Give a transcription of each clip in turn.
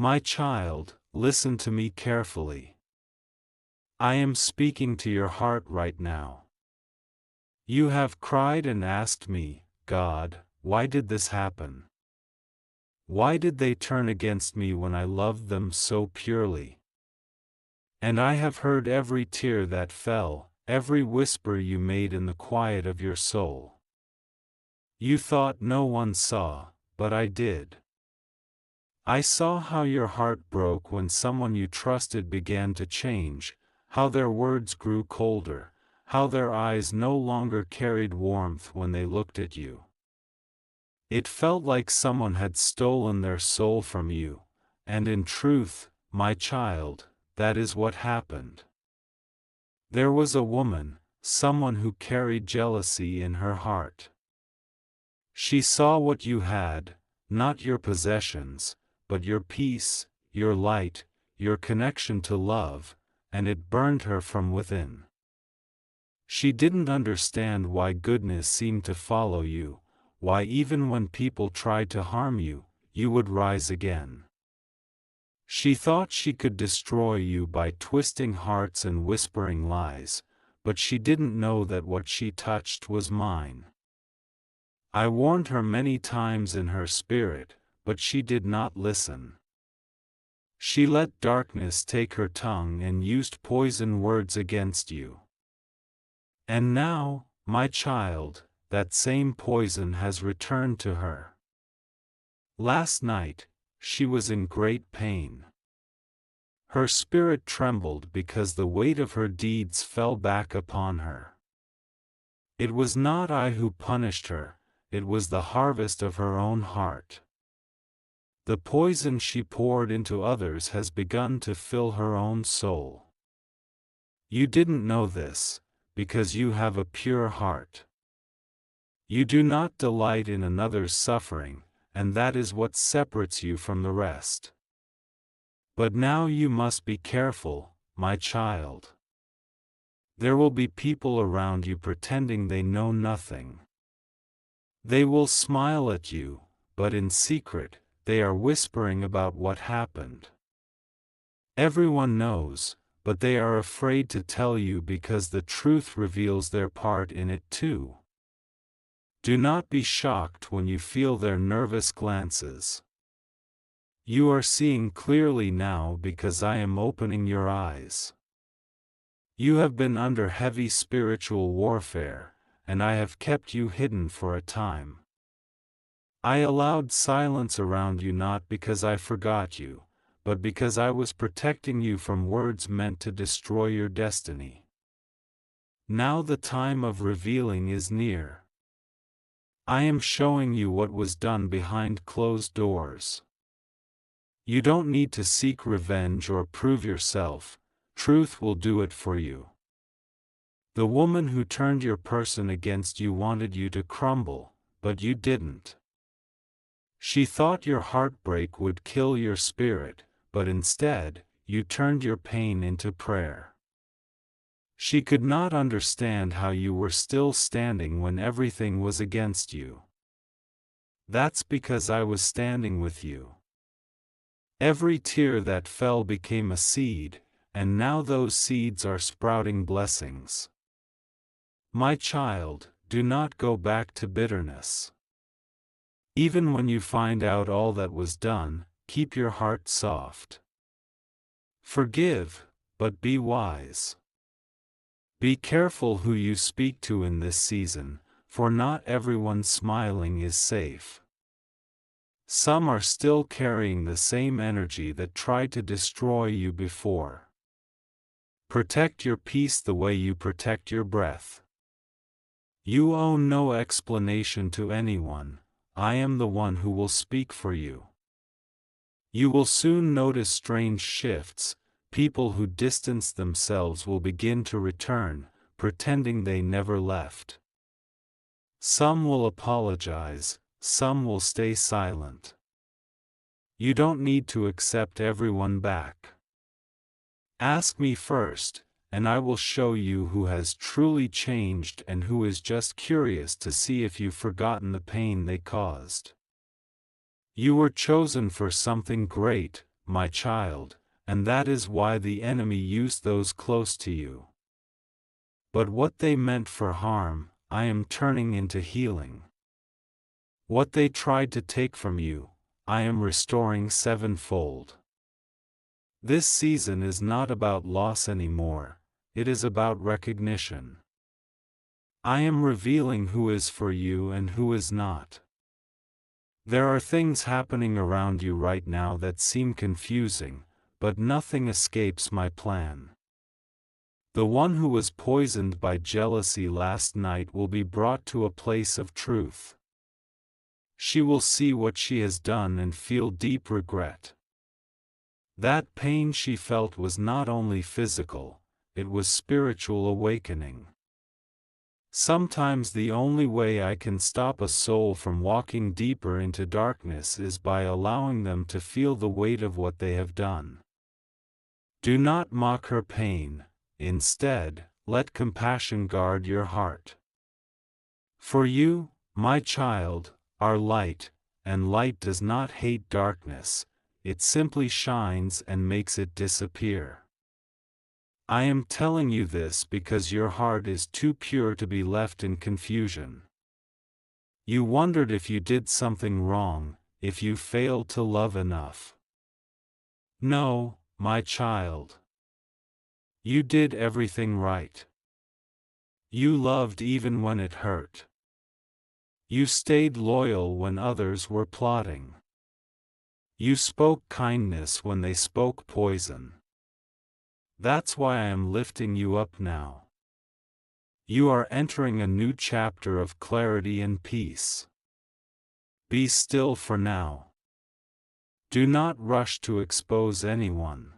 My child, listen to me carefully. I am speaking to your heart right now. You have cried and asked me, God, why did this happen? Why did they turn against me when I loved them so purely? And I have heard every tear that fell, every whisper you made in the quiet of your soul. You thought no one saw, but I did. I saw how your heart broke when someone you trusted began to change, how their words grew colder, how their eyes no longer carried warmth when they looked at you. It felt like someone had stolen their soul from you, and in truth, my child, that is what happened. There was a woman, someone who carried jealousy in her heart. She saw what you had, not your possessions, but your peace, your light, your connection to love, and it burned her from within. She didn't understand why goodness seemed to follow you, why even when people tried to harm you, you would rise again. She thought she could destroy you by twisting hearts and whispering lies, but she didn't know that what she touched was mine. I warned her many times in her spirit, but she did not listen. She let darkness take her tongue and used poison words against you. And now, my child, that same poison has returned to her. Last night, she was in great pain. Her spirit trembled because the weight of her deeds fell back upon her. It was not I who punished her, it was the harvest of her own heart. The poison she poured into others has begun to fill her own soul. You didn't know this, because you have a pure heart. You do not delight in another's suffering, and that is what separates you from the rest. But now you must be careful, my child. There will be people around you pretending they know nothing. They will smile at you, but in secret, they are whispering about what happened. Everyone knows, but they are afraid to tell you because the truth reveals their part in it too. Do not be shocked when you feel their nervous glances. You are seeing clearly now because I am opening your eyes. You have been under heavy spiritual warfare, and I have kept you hidden for a time. I allowed silence around you not because I forgot you, but because I was protecting you from words meant to destroy your destiny. Now the time of revealing is near. I am showing you what was done behind closed doors. You don't need to seek revenge or prove yourself, truth will do it for you. The woman who turned your person against you wanted you to crumble, but you didn't. She thought your heartbreak would kill your spirit, but instead, you turned your pain into prayer. She could not understand how you were still standing when everything was against you. That's because I was standing with you. Every tear that fell became a seed, and now those seeds are sprouting blessings. My child, do not go back to bitterness. Even when you find out all that was done, keep your heart soft. Forgive, but be wise. Be careful who you speak to in this season, for not everyone smiling is safe. Some are still carrying the same energy that tried to destroy you before. Protect your peace the way you protect your breath. You owe no explanation to anyone. I am the one who will speak for you. You will soon notice strange shifts. People who distance themselves will begin to return, pretending they never left. Some will apologize, some will stay silent. You don't need to accept everyone back. Ask me first, and I will show you who has truly changed and who is just curious to see if you've forgotten the pain they caused. You were chosen for something great, my child, and that is why the enemy used those close to you. But what they meant for harm, I am turning into healing. What they tried to take from you, I am restoring sevenfold. This season is not about loss anymore, it is about recognition. I am revealing who is for you and who is not. There are things happening around you right now that seem confusing, but nothing escapes my plan. The one who was poisoned by jealousy last night will be brought to a place of truth. She will see what she has done and feel deep regret. That pain she felt was not only physical, it was spiritual awakening. Sometimes the only way I can stop a soul from walking deeper into darkness is by allowing them to feel the weight of what they have done. Do not mock her pain, instead, let compassion guard your heart. For you, my child, are light, and light does not hate darkness, it simply shines and makes it disappear. I am telling you this because your heart is too pure to be left in confusion. You wondered if you did something wrong, if you failed to love enough. No, my child. You did everything right. You loved even when it hurt. You stayed loyal when others were plotting. You spoke kindness when they spoke poison. That's why I am lifting you up now. You are entering a new chapter of clarity and peace. Be still for now. Do not rush to expose anyone.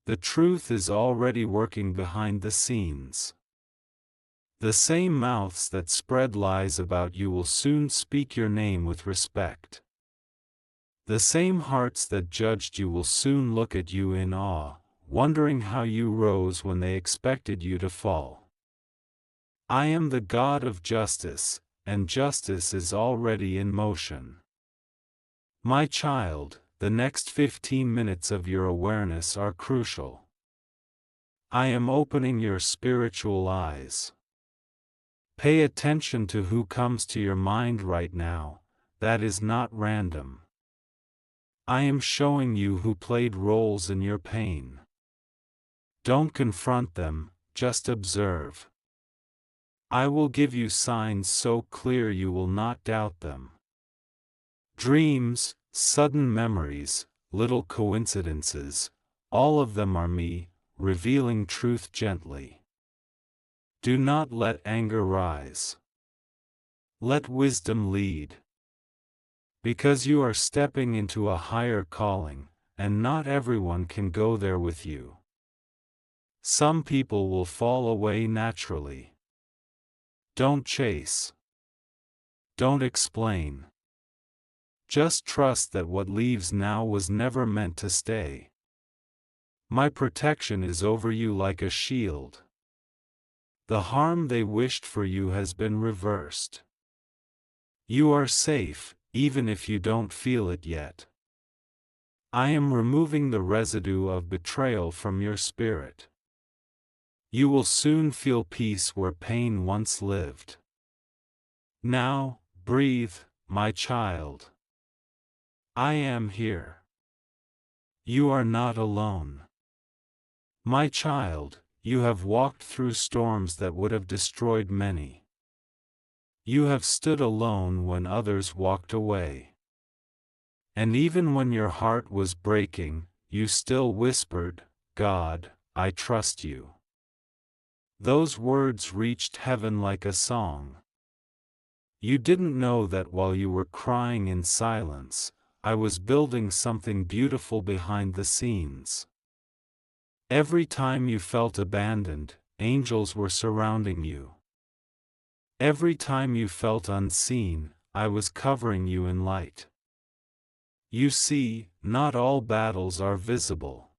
The truth is already working behind the scenes. The same mouths that spread lies about you will soon speak your name with respect. The same hearts that judged you will soon look at you in awe, wondering how you rose when they expected you to fall. I am the God of justice, and justice is already in motion. My child, the next 15 minutes of your awareness are crucial. I am opening your spiritual eyes. Pay attention to who comes to your mind right now, that is not random. I am showing you who played roles in your pain. Don't confront them, just observe. I will give you signs so clear you will not doubt them. Dreams, sudden memories, little coincidences, all of them are me, revealing truth gently. Do not let anger rise. Let wisdom lead. Because you are stepping into a higher calling, and not everyone can go there with you. Some people will fall away naturally. Don't chase. Don't explain. Just trust that what leaves now was never meant to stay. My protection is over you like a shield. The harm they wished for you has been reversed. You are safe, even if you don't feel it yet. I am removing the residue of betrayal from your spirit. You will soon feel peace where pain once lived. Now, breathe, my child. I am here. You are not alone. My child, you have walked through storms that would have destroyed many. You have stood alone when others walked away. And even when your heart was breaking, you still whispered, God, I trust you. Those words reached heaven like a song. You didn't know that while you were crying in silence, I was building something beautiful behind the scenes. Every time you felt abandoned, angels were surrounding you. Every time you felt unseen, I was covering you in light. You see, not all battles are visible.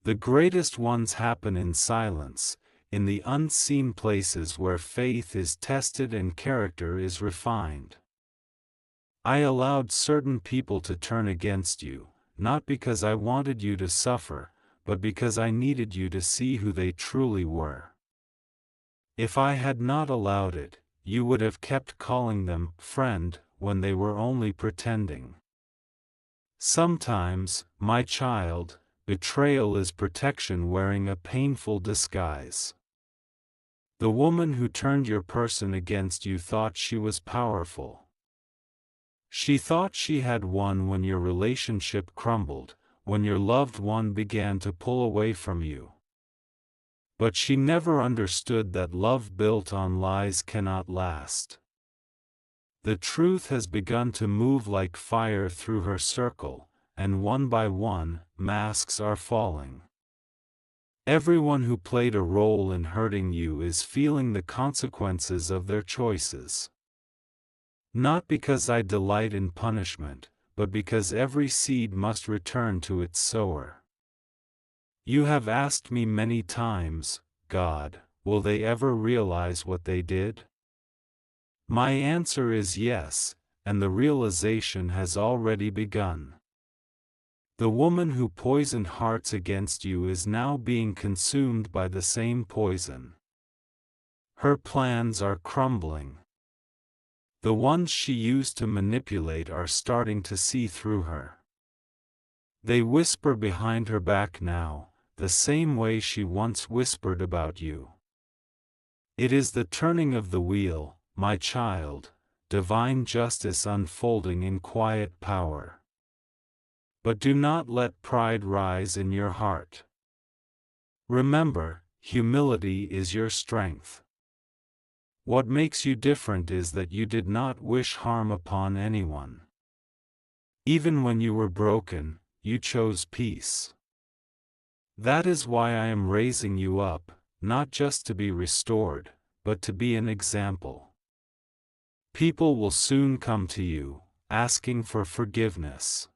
The greatest ones happen in silence, in the unseen places where faith is tested and character is refined. I allowed certain people to turn against you, not because I wanted you to suffer, but because I needed you to see who they truly were. If I had not allowed it, you would have kept calling them friend when they were only pretending. Sometimes, my child, betrayal is protection wearing a painful disguise. The woman who turned your person against you thought she was powerful. She thought she had won when your relationship crumbled, when your loved one began to pull away from you. But she never understood that love built on lies cannot last. The truth has begun to move like fire through her circle, and one by one, masks are falling. Everyone who played a role in hurting you is feeling the consequences of their choices. Not because I delight in punishment, but because every seed must return to its sower. You have asked me many times, God, will they ever realize what they did? My answer is yes, and the realization has already begun. The woman who poisoned hearts against you is now being consumed by the same poison. Her plans are crumbling. The ones she used to manipulate are starting to see through her. They whisper behind her back now, the same way she once whispered about you. It is the turning of the wheel, my child, divine justice unfolding in quiet power. But do not let pride rise in your heart. Remember, humility is your strength. What makes you different is that you did not wish harm upon anyone. Even when you were broken, you chose peace. That is why I am raising you up, not just to be restored, but to be an example. People will soon come to you, asking for forgiveness.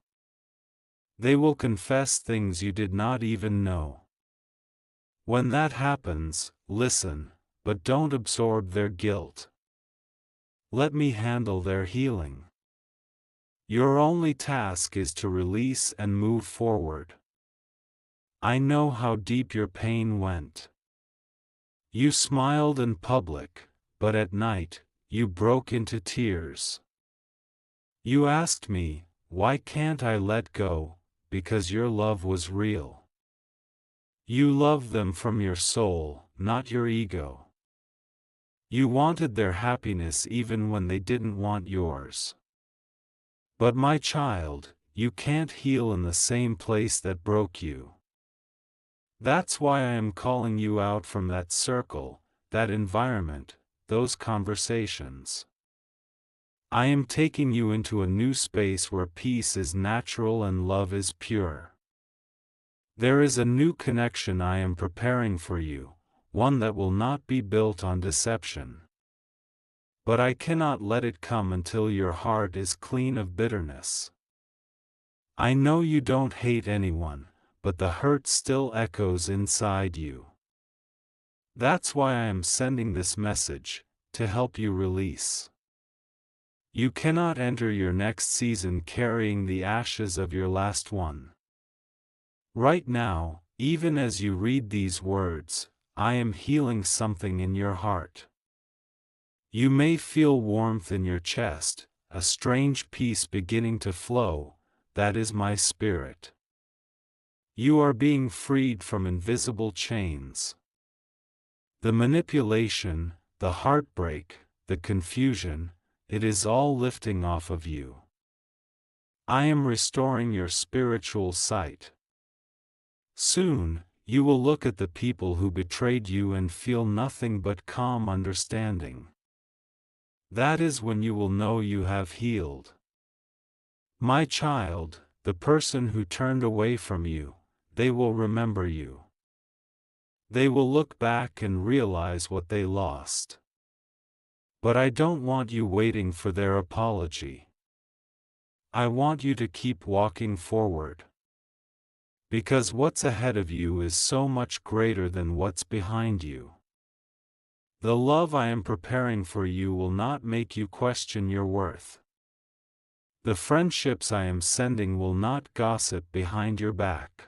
They will confess things you did not even know. When that happens, listen, but don't absorb their guilt. Let me handle their healing. Your only task is to release and move forward. I know how deep your pain went. You smiled in public, but at night, you broke into tears. You asked me, why can't I let go? Because your love was real. You loved them from your soul, not your ego. You wanted their happiness even when they didn't want yours. But my child, you can't heal in the same place that broke you. That's why I am calling you out from that circle, that environment, those conversations. I am taking you into a new space where peace is natural and love is pure. There is a new connection I am preparing for you, one that will not be built on deception. But I cannot let it come until your heart is clean of bitterness. I know you don't hate anyone, but the hurt still echoes inside you. That's why I am sending this message, to help you release. You cannot enter your next season carrying the ashes of your last one. Right now, even as you read these words, I am healing something in your heart. You may feel warmth in your chest, a strange peace beginning to flow. That is my spirit. You are being freed from invisible chains. The manipulation, the heartbreak, the confusion, it is all lifting off of you. I am restoring your spiritual sight. Soon, you will look at the people who betrayed you and feel nothing but calm understanding. That is when you will know you have healed. My child, the person who turned away from you, they will remember you. They will look back and realize what they lost. But I don't want you waiting for their apology. I want you to keep walking forward. Because what's ahead of you is so much greater than what's behind you. The love I am preparing for you will not make you question your worth. The friendships I am sending will not gossip behind your back.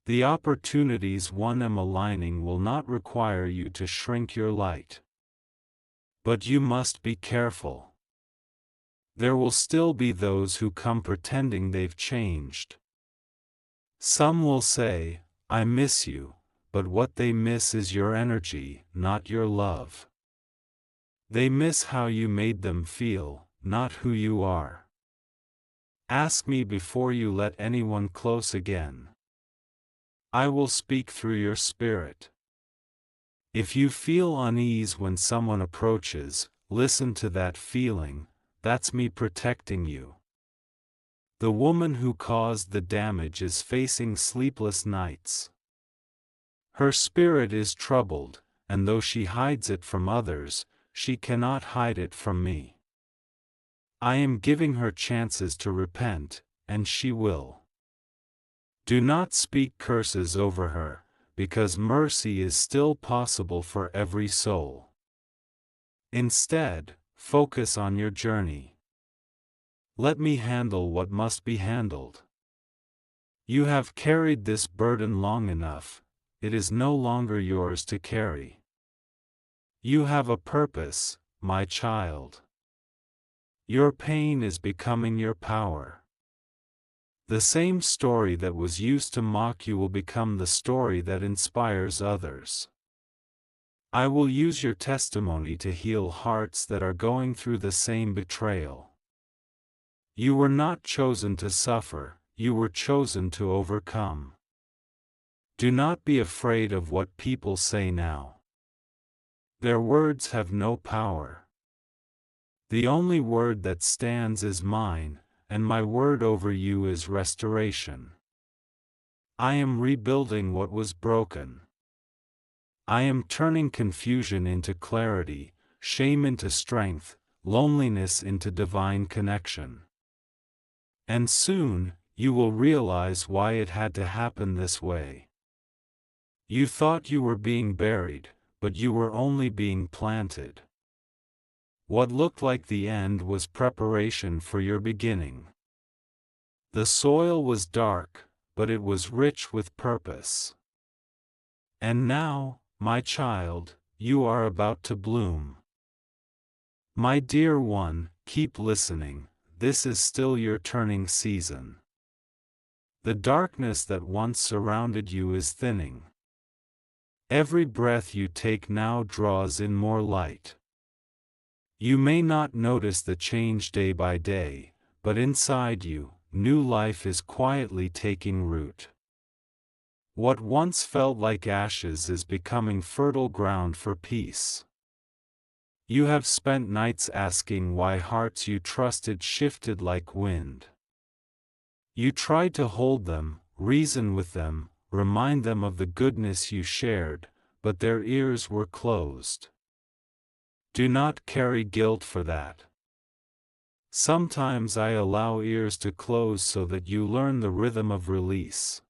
The opportunities one am aligning will not require you to shrink your light. But you must be careful. There will still be those who come pretending they've changed. Some will say, "I miss you," but what they miss is your energy, not your love. They miss how you made them feel, not who you are. Ask me before you let anyone close again. I will speak through your spirit. If you feel unease when someone approaches, listen to that feeling. That's me protecting you. The woman who caused the damage is facing sleepless nights. Her spirit is troubled, and though she hides it from others, she cannot hide it from me. I am giving her chances to repent, and she will. Do not speak curses over her, because mercy is still possible for every soul. Instead, focus on your journey. Let me handle what must be handled. You have carried this burden long enough, it is no longer yours to carry. You have a purpose, my child. Your pain is becoming your power. The same story that was used to mock you will become the story that inspires others. I will use your testimony to heal hearts that are going through the same betrayal. You were not chosen to suffer, you were chosen to overcome. Do not be afraid of what people say now. Their words have no power. The only word that stands is mine, and my word over you is restoration. I am rebuilding what was broken. I am turning confusion into clarity, shame into strength, loneliness into divine connection. And soon, you will realize why it had to happen this way. You thought you were being buried, but you were only being planted. What looked like the end was preparation for your beginning. The soil was dark, but it was rich with purpose. And now, my child, you are about to bloom. My dear one, keep listening, this is still your turning season. The darkness that once surrounded you is thinning. Every breath you take now draws in more light. You may not notice the change day by day, but inside you, new life is quietly taking root. What once felt like ashes is becoming fertile ground for peace. You have spent nights asking why hearts you trusted shifted like wind. You tried to hold them, reason with them, remind them of the goodness you shared, but their ears were closed. Do not carry guilt for that. Sometimes I allow ears to close so that you learn the rhythm of release.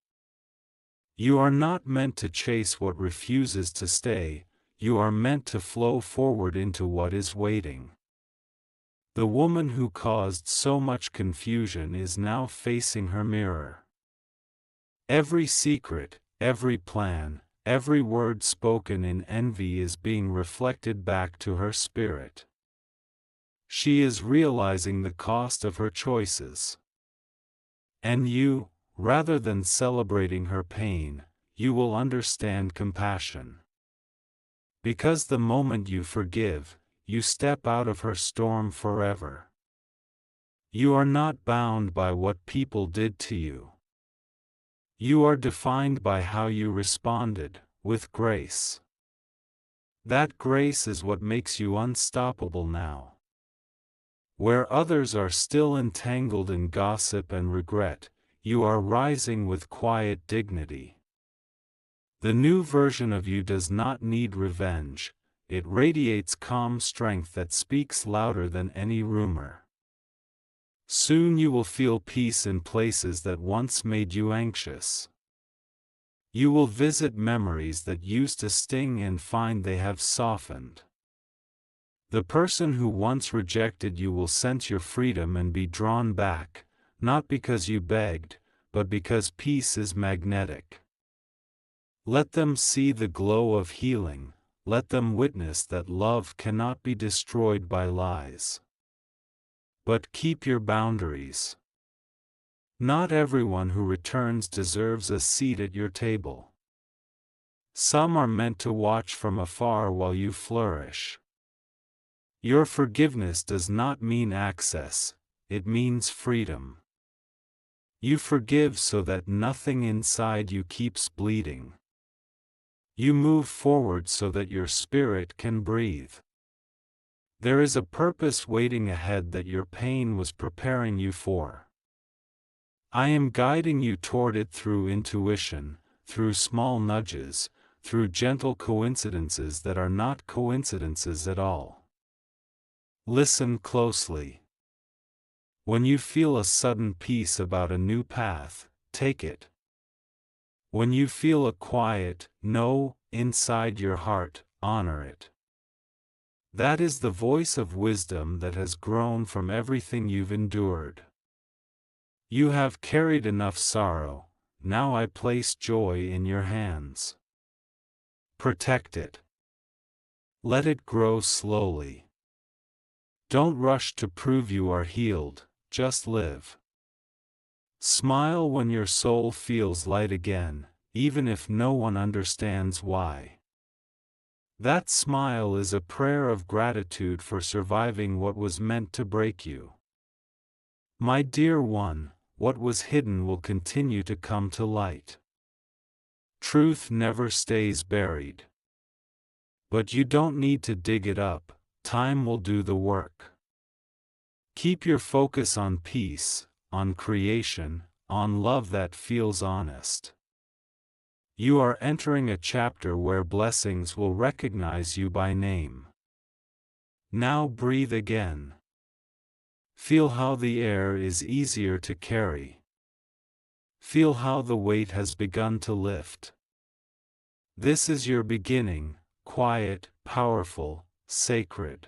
You are not meant to chase what refuses to stay, you are meant to flow forward into what is waiting. The woman who caused so much confusion is now facing her mirror. Every secret, every plan, every word spoken in envy is being reflected back to her spirit. She is realizing the cost of her choices. And you, rather than celebrating her pain, you will understand compassion. Because the moment you forgive, you step out of her storm forever. You are not bound by what people did to you. You are defined by how you responded, with grace. That grace is what makes you unstoppable now. Where others are still entangled in gossip and regret, you are rising with quiet dignity. The new version of you does not need revenge, it radiates calm strength that speaks louder than any rumor. Soon you will feel peace in places that once made you anxious. You will visit memories that used to sting and find they have softened. The person who once rejected you will sense your freedom and be drawn back, not because you begged, but because peace is magnetic. Let them see the glow of healing, let them witness that love cannot be destroyed by lies. But keep your boundaries. Not everyone who returns deserves a seat at your table. Some are meant to watch from afar while you flourish. Your forgiveness does not mean access, it means freedom. You forgive so that nothing inside you keeps bleeding. You move forward so that your spirit can breathe. There is a purpose waiting ahead that your pain was preparing you for. I am guiding you toward it through intuition, through small nudges, through gentle coincidences that are not coincidences at all. Listen closely. When you feel a sudden peace about a new path, take it. When you feel a quiet no inside your heart, honor it. That is the voice of wisdom that has grown from everything you've endured. You have carried enough sorrow, now I place joy in your hands. Protect it. Let it grow slowly. Don't rush to prove you are healed, just live. Smile when your soul feels light again, even if no one understands why. That smile is a prayer of gratitude for surviving what was meant to break you. My dear one, what was hidden will continue to come to light. Truth never stays buried. But you don't need to dig it up, time will do the work. Keep your focus on peace, on creation, on love that feels honest. You are entering a chapter where blessings will recognize you by name. Now breathe again. Feel how the air is easier to carry. Feel how the weight has begun to lift. This is your beginning, quiet, powerful, sacred.